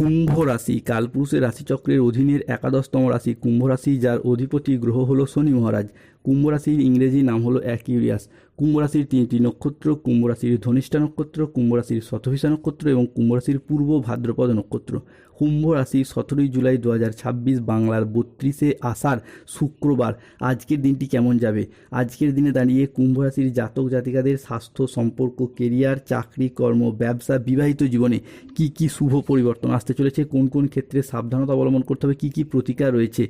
কুম্ভ রাশি কালপুরুষের রাশিচক্রের অধীনের একাদশতম রাশি কুম্ভ রাশি, যার অধিপতি গ্রহ হলো শনি মহারাজ। কুম্ভ রাশির ইংরেজি নাম হলো অ্যাকিউরিয়াস। কুম্ভ রাশির তিনটি নক্ষত্র: কুম্ভ রাশির ধনিষ্ঠা নক্ষত্র, কুম্ভ রাশির শতভিষা নক্ষত্র এবং কুম্ভ রাশির পূর্ব ভাদ্রপদ নক্ষত্র। কুম্ভ রাশি 17 জুলাই 2026 বাংলার 32শে আষাঢ় শুক্রবার। আজকের দিনটি কেমন যাবে? আজকের দিনে দাঁড়িয়ে কুম্ভ রাশির জাতক জাতিকাদের স্বাস্থ্য, সম্পর্ক, কেরিয়ার, চাকরি, কর্ম, ব্যবসা, বিবাহিত জীবনে কি কি শুভ পরিবর্তন আসতে চলেছে, কোন কোন ক্ষেত্রে সাবধানতা অবলম্বন করতে হবে, কি কি প্রতিকার রয়েছে।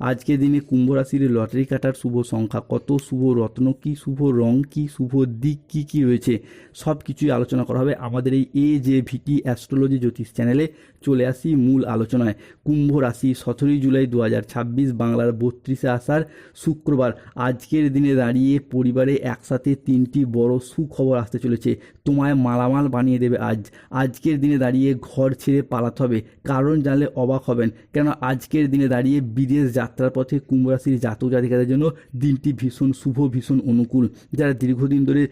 আজকের দিনে কুম্ভ রাশির লটারি কাটার শুভ সংখ্যা কত, শুভ রত্ন কি, শুভ রং কি, শুভ দিক কি কি রয়েছে, সব কিছুই আলোচনা করা হবে আমাদের এই AJVT অ্যাস্ট্রোলজি জ্যোতিষ চ্যানেলে। চলে আসি মূল আলোচনায়। কুম্ভ রাশি 17 জুলাই 2026 বাংলার 32শে আষাঢ় শুক্রবার। আজকের দিনে দাঁড়িয়ে পরিবারে একসাথে তিনটি বড় সুখবর আসতে চলেছে। তোমায় মালামাল বানিয়ে দেবে আজকের দিনে দাঁড়িয়ে ঘর ছেড়ে পালাতে হবে, কারণ জানলে অবাক হবেন। কেন আজকের দিনে দাঁড়িয়ে বিদেশ যাত্রার পথে কুম্ভ রাশির জাতক জাতিকাদের জন্য দিনটি ভীষণ শুভ, ভীষণ অনুকূল। যারা দীর্ঘদিন ধরে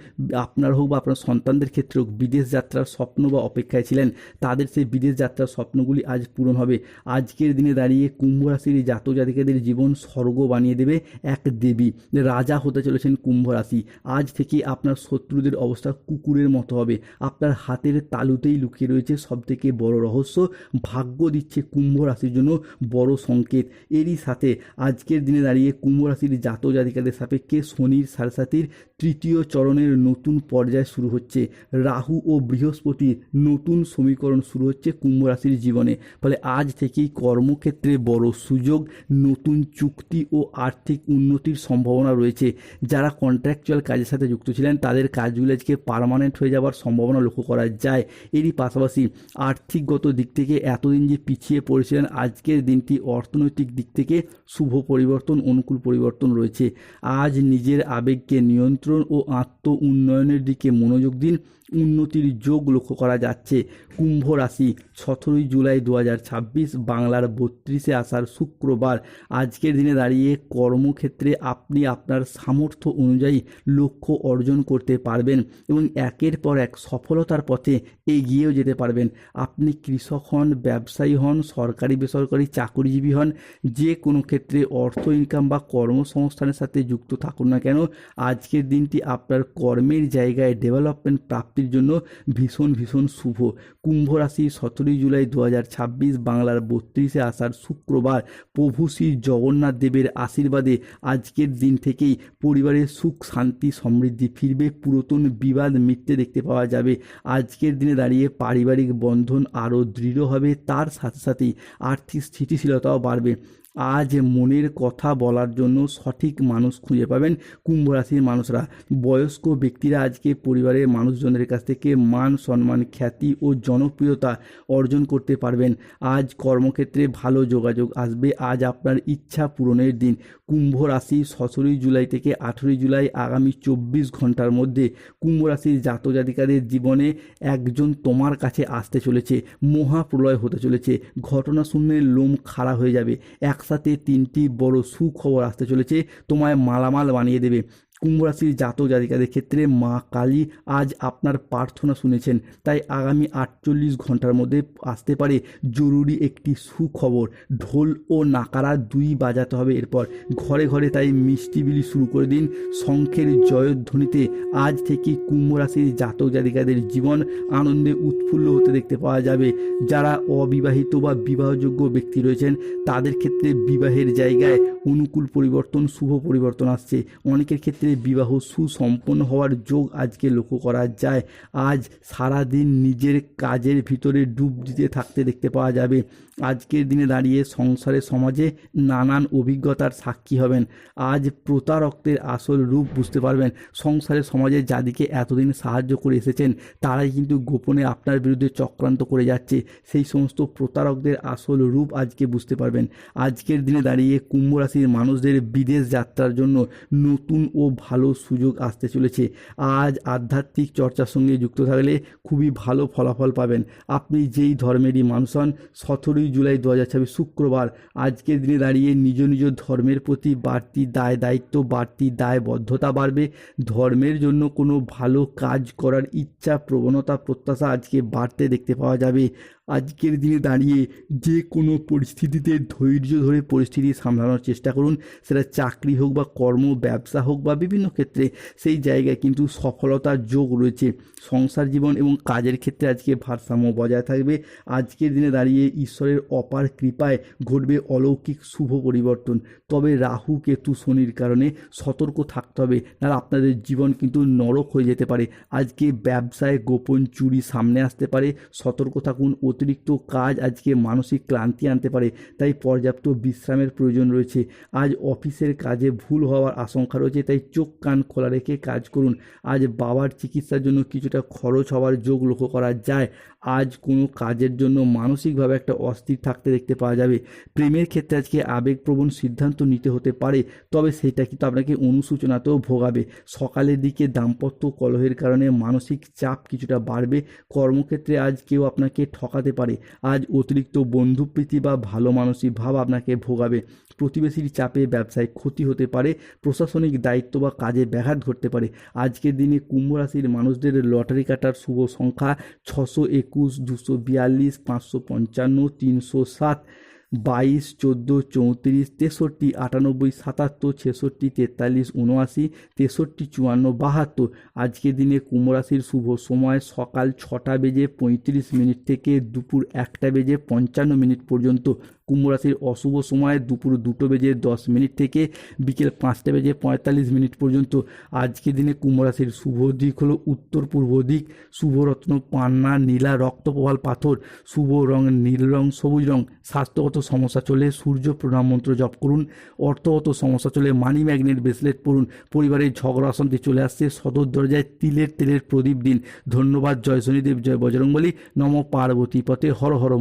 আপনার হোক বা আপনার সন্তানদের ক্ষেত্রে হোক বিদেশ যাত্রার স্বপ্ন বা অপেক্ষায় ছিলেন, তাদের সেই বিদেশ যাত্রার স্বপ্নগুলি আজ পূরণ হবে। আজকের দিনে দাঁড়িয়ে কুম্ভ রাশির জাতক জাতিকাদের জীবন স্বর্গ বানিয়ে দেবে এক দেবী। রাজা হতে চলেছেন কুম্ভ রাশি। আজ থেকে আপনার শত্রুদের অবস্থা কুকুরের মতো হবে। আপনার হাতের তালুতেই লুকিয়ে রয়েছে সবথেকে বড় রহস্য। ভাগ্য দিচ্ছে কুম্ভ রাশির জন্য বড় সংকেত। এরই সাথে আজকের দিনে দাঁড়িয়ে কুম্ভ রাশির জাতক জাতিকাদের সাপেক্ষে শনির সাড়ে তৃতীয় চরণের নতুন পর্যায় শুরু হচ্ছে। রাহু ও বৃহস্পতির নতুন সমীকরণ শুরু হচ্ছে কুম্ভ রাশির জীবনে। ফলে আজ থেকেই কর্মক্ষেত্রে বড় সুযোগ, নতুন চুক্তি ও আর্থিক উন্নতির সম্ভাবনা রয়েছে। যারা কন্ট্রাকচুয়াল কাজের সাথে যুক্ত ছিলেন তাদের কাজগুলো আজকে পার্মানেন্ট হয়ে যাওয়ার সম্ভাবনা লক্ষ্য করা যায়। এরই পাশাপাশি আর্থিকগত দিক থেকে এতদিন যে পিছিয়ে পড়েছিলেন, আজকের দিনটি অর্থনৈতিক দিক থেকে শুভ পরিবর্তন, অনুকূল পরিবর্তন রয়েছে। আজ নিজের আবেগকে নিয়ন্ত্রণ ও আত্ম উন্নয়নের দিকে মনোযোগ দিন। উন্নতির যোগ লক্ষ্য করা যাচ্ছে। কুম্ভ রাশি 17 জুলাই 2026 বাংলার 32শে আষাঢ় শুক্রবার। আজকের দিনে দাঁড়িয়ে কর্মক্ষেত্রে আপনি আপনার সামর্থ্য অনুযায়ী লক্ষ্য অর্জন করতে পারবেন এবং একের পর এক সফলতার পথে এগিয়েও যেতে পারবেন। আপনি কৃষক হন, ব্যবসায়ী হন, সরকারি বেসরকারি চাকরিজীবী হন, যে কোনো ক্ষেত্রে অর্থ ইনকাম বা কর্মসংস্থানের সাথে যুক্ত থাকুন না কেন, আজকের দিনটি আপনার কর্মের জায়গায় ডেভেলপমেন্ট প্রাপ্তির জন্য ভীষণ ভীষণ শুভ। কুম্ভ রাশি 17 জুলাই 2026 বাংলার 32শে আষাঢ় শুক্রবার। প্রভু শ্রী জগন্নাথ দেবের আশীর্বাদে আজকের দিন থেকেই পরিবারের সুখ, শান্তি, সমৃদ্ধি ফিরবে। পুরাতন বিবাদ মিটতে দেখতে পাওয়া যাবে। আজকের দিনে দাঁড়িয়ে পারিবারিক বন্ধন আরও দৃঢ় হবে, তার সাথে সাথেই আর্থিক স্থিতিশীলতাও বাড়বে। আজ মনের কথা বলার জন্য সঠিক মানুষ খুঁজে পাবেন কুম্ভ রাশির মানুষরা। বয়স্ক ব্যক্তিরা আজকে পরিবারের মানুষজনের কাছ থেকে মান সম্মান, খ্যাতি ও জনপ্রিয়তা অর্জন করতে পারবেন। আজ কর্মক্ষেত্রে ভালো যোগাযোগ আসবে। আজ আপনার ইচ্ছা পূরণের দিন। কুম্ভ রাশি 17 জুলাই থেকে 18 জুলাই আগামী 24 ঘন্টার মধ্যে কুম্ভ রাশির জাতক জাতিকাদের জীবনে একজন তোমার কাছে আসতে চলেছে। মহাপ্রলয় হতে চলেছে। ঘটনা শুনলে লোম খাড়া হয়ে যাবে। একসাথে তিনটি বড় সুখবর আসতে চলেছে, তোমায় মালামাল বানিয়ে দেবে। কুম্ভ রাশির জাতক জাতিকাদের ক্ষেত্রে মা কালী আজ আপনার প্রার্থনা শুনেছেন, তাই আগামী 48 ঘন্টার মধ্যে আসতে পারে জরুরি একটি সুখবর। ঢোল ও নাকারা দুই বাজাতে হবে এরপর ঘরে ঘরে, তাই মিষ্টি বিলি শুরু করে দিন। শঙ্খের জয়ধ্বনিতে আজ থেকে কুম্ভ রাশির জাতক জাতিকাদের জীবন আনন্দে উৎফুল্ল হতে দেখতে পাওয়া যাবে। যারা অবিবাহিত বা বিবাহযোগ্য ব্যক্তি রয়েছেন তাদের ক্ষেত্রে বিবাহের জায়গায় অনুকূল পরিবর্তন, শুভ পরিবর্তন আসছে। অনেকের ক্ষেত্রে বিবাহ সুসম্পন্ন হওয়ার যোগ আজকে লক্ষ্য করা যায়। আজ সারাদিন নিজের কাজের ভিতরে ডুব দিতে থাকতে দেখতে পাওয়া যাবে। আজকের দিনে দাঁড়িয়ে সংসারে সমাজে নানান অভিজ্ঞতার সাক্ষী হবেন। আজ প্রতারকদের আসল রূপ বুঝতে পারবেন। সংসারে সমাজে যাদেরকে এতদিন সাহায্য করে এসেছেন তারাই কিন্তু গোপনে আপনার বিরুদ্ধে চক্রান্ত করে যাচ্ছে। সেই সমস্ত প্রতারকদের আসল রূপ আজকে বুঝতে পারবেন। আজকের দিনে দাঁড়িয়ে কুম্ভ রাশির মানুষদের বিদেশ যাত্রার জন্য নতুন ও ভালো সুযোগ আসতে চলেছে। আজ আধ্যাত্মিক চর্চার সঙ্গে যুক্ত থাকলে খুবই ভালো ফলাফল পাবেন। আপনি যেই ধর্মেরই মানুষ হন, 17 জুলাই 2026 শুক্রবার আজকের দিনে দাঁড়িয়ে নিজ নিজ ধর্মের প্রতি বাড়তি দায় দায়িত্ব, বাড়তি দায়বদ্ধতা বাড়বে। ধর্মের জন্য কোনো ভালো কাজ করার ইচ্ছা, প্রবণতা, প্রত্যাশা আজকে বাড়তে দেখতে পাওয়া যাবে। আজকের দিনে দাঁড়িয়ে যে কোনো পরিস্থিতিতে ধৈর্য ধরে পরিস্থিতি সামলানোর চেষ্টা করুন। সেটা চাকরি হোক বা কর্ম, ব্যবসা হোক বা বিভিন্ন ক্ষেত্রে সেই জায়গায় কিন্তু সফলতার যোগ রয়েছে। সংসার জীবন এবং কাজের ক্ষেত্রে আজকে ভারসাম্য বজায় থাকবে। আজকের দিনে দাঁড়িয়ে ঈশ্বরের অপার কৃপায় ঘটবে অলৌকিক শুভ পরিবর্তন। তবে রাহু, কেতু, শনির কারণে সতর্ক থাকতে হবে, নাহলে আপনাদের জীবন কিন্তু নরক হয়ে যেতে পারে। আজকে ব্যবসায় গোপন চুরি সামনে আসতে পারে, সতর্ক থাকুন। অতিরিক্ত কাজ আজকে মানসিক ক্লান্তি আনতে পারে, তাই পর্যাপ্ত বিশ্রামের প্রয়োজন রয়েছে। আজ অফিসের কাজে ভুল হওয়ার আশঙ্কা রয়েছে, তাই চোখ কান খোলা রেখে কাজ করুন। আজ বাবার চিকিৎসার জন্য কিছুটা খরচ হওয়ার যোগ লক্ষ্য করা যায়। আজ কোনো কাজের জন্য মানসিকভাবে একটা অস্থির থাকতে দেখতে পাওয়া যাবে। প্রেমের ক্ষেত্রে আজকে আবেগপ্রবণ সিদ্ধান্ত নিতে হতে পারে, তবে সেটা কিন্তু আপনাকে অনুশোচনাতেও ভোগাবে। সকালের দিকে দাম্পত্য কলহের কারণে মানসিক চাপ কিছুটা বাড়বে। কর্মক্ষেত্রে আজ কেউ আপনাকে ঠকাতে পারে। আজ অতিরিক্ত বন্ধুপ্রীতি বা ভালো মানসিক ভাব আপনাকে ভোগাবে। প্রতিবেশীর চাপে ব্যবসায় ক্ষতি হতে পারে। প্রশাসনিক দায়িত্ব বা কাজে ব্যাঘাত ঘটতে পারে। আজকের দিনে কুম্ভ রাশির মানুষদের লটারি কাটার শুভ সংখ্যা 621, 242, 555, 307, 22, 14, 34, 63, 98, 77, 66, 43, 79, 63, 54, 72। আজকের দিনে কুম্ভ রাশির শুভ সময় সকাল 6:35 থেকে দুপুর 1:55 পর্যন্ত। কুম্ভ রাশির অশুভ সময় দুপুর 2:10 থেকে বিকেল 5:45 পর্যন্ত। আজকের দিনে কুম্ভ রাশির শুভ দিক হলো উত্তর পূর্ব দিক। শুভরত্ন পান্না, নীলা, রক্তপ্রবাল পাথর। শুভ রং নীল রং, সবুজ রং। স্বাস্থ্যগত সমস্যা চলে সূর্য প্রণাম মন্ত্র জপ করুন। অর্থগত সমস্যা চলে মানি ম্যাগনেট ব্রেসলেট পরুন। পরিবারের ঝগড়া অশান্তি চলে আসছে, সদর দরজায় তিলের তেলের প্রদীপ দিন। ধন্যবাদ। জয় শনিদেব, জয় বজরংবলী, নমঃ পার্বতী পতে, হর হর।